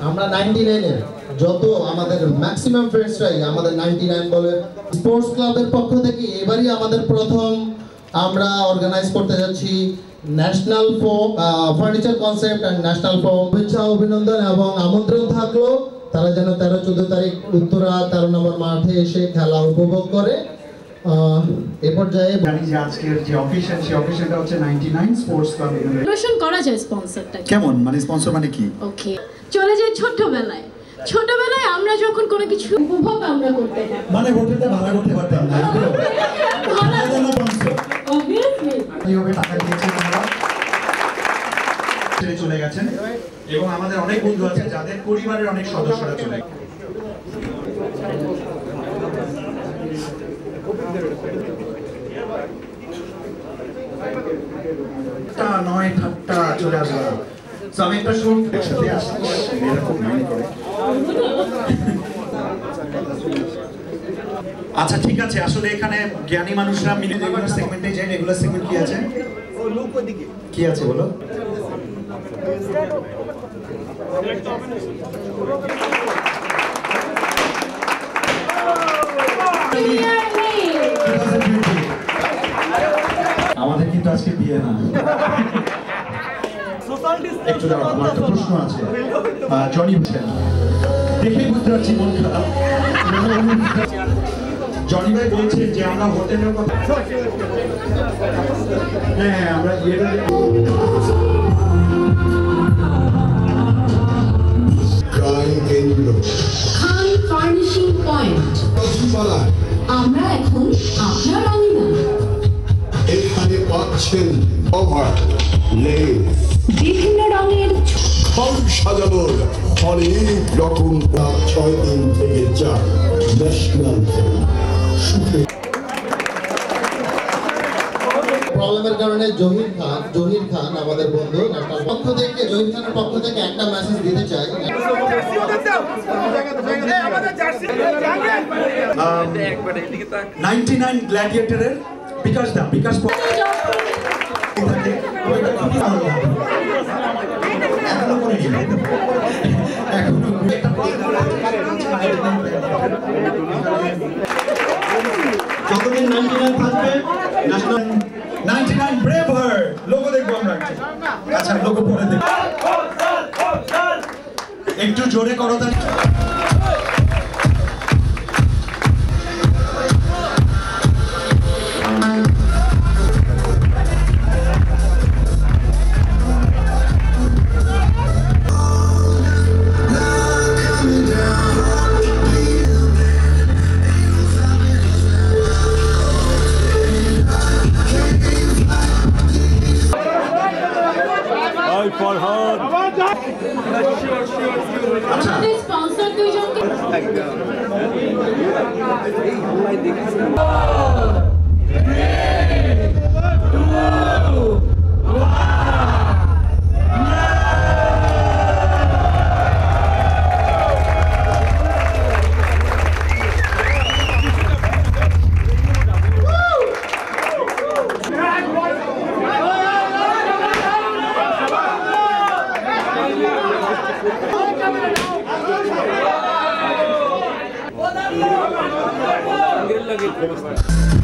আমরা 99 এর যত আমাদের ম্যাক্সিমাম ফ্রেন্ডসরাই আমাদের 99 বলে স্পোর্টস ক্লাবের পক্ষ থেকে এবারই আমাদের প্রথম আমরা অর্গানাইজ করতে যাচ্ছি national furniture concept and national শুভেচ্ছা অভিনন্দন এবং আমন্ত্রণ থাকলো তারা যেন 13-14 তারিখ উত্তরা 13 নম্বর মাঠে এসে খেলা উপভোগ করে। এই পর্যায়ে জানি যে আজকের যে অকেশন সেই অকেশনটা হচ্ছে 99 স্পোর্টস ক্লাব ইনোভেশন করা যায় স্পন্সরটা কেমন মানে স্পন্সর মানে কি ওকে চলে যায় ছোটবেলায় আমরা যখন কোনো কিছু উপভোগ আমরা করতে মানে হোটেলটা ভাড়া করতে পারতাম না ভাড়া দেওয়া স্পন্সর অবভিয়াসলি এইভাবে টাকা দিয়েছেন আমরা চলে গেছেন এবং আমাদের অনেক বন্ধু আছে যাদের পরিবারের অনেক সদস্যরা চলে গেছে 9টা চলে আসবো আমি একটা শুট একসাথে আসছি মেয়েরা খুব মাইন্ড করে আচ্ছা ঠিক আছে আসলে এখানে জ্ঞানী মানুষরা মিলে রেগুলার সেগমেন্টে যায় রেগুলার সেগমেন্ট কি আছে কি আছে বলো আমাদের কিন্তু আজকে বিয়ে না একটু দাঁড়াও আমার একটা প্রশ্ন আছে জনি বুঝছেন দেখেই বুঝতে পারছি মন খারাপ জনি ভাই বলছেন যে আমরা হোটেলের কথা হ্যাঁ আমরা ইয়েটা খান ফার্নিশিং পয়েন্ট আমরা এখন আপনার আঙিনা এখানে পাচ্ছেন কভার লেস বিভিন্ন রঙের ঘর সাজানোর অনেক রকম 6 দিন থেকে 4 ন্যাশনাল প্রবলেমের কারণে জহির খান আমাদের বন্ধু ন্যাশনাল পক্ষ থেকে জহির খানের পক্ষ থেকে একটা মেসেজ দিতে চাই 99 গ্ল্যাডিয়েটরের বিকাশ এখনো করে নিল যতদিন 99 থাকবে ন্যাশনাল 99 ব্রেভ হার্ট লোগো দেখবো আমরা আচ্ছা লোগো পরে দেখবো একটু জোরে করো তাই আমাদের স্পন্সর দুইজনকে Angel lagi.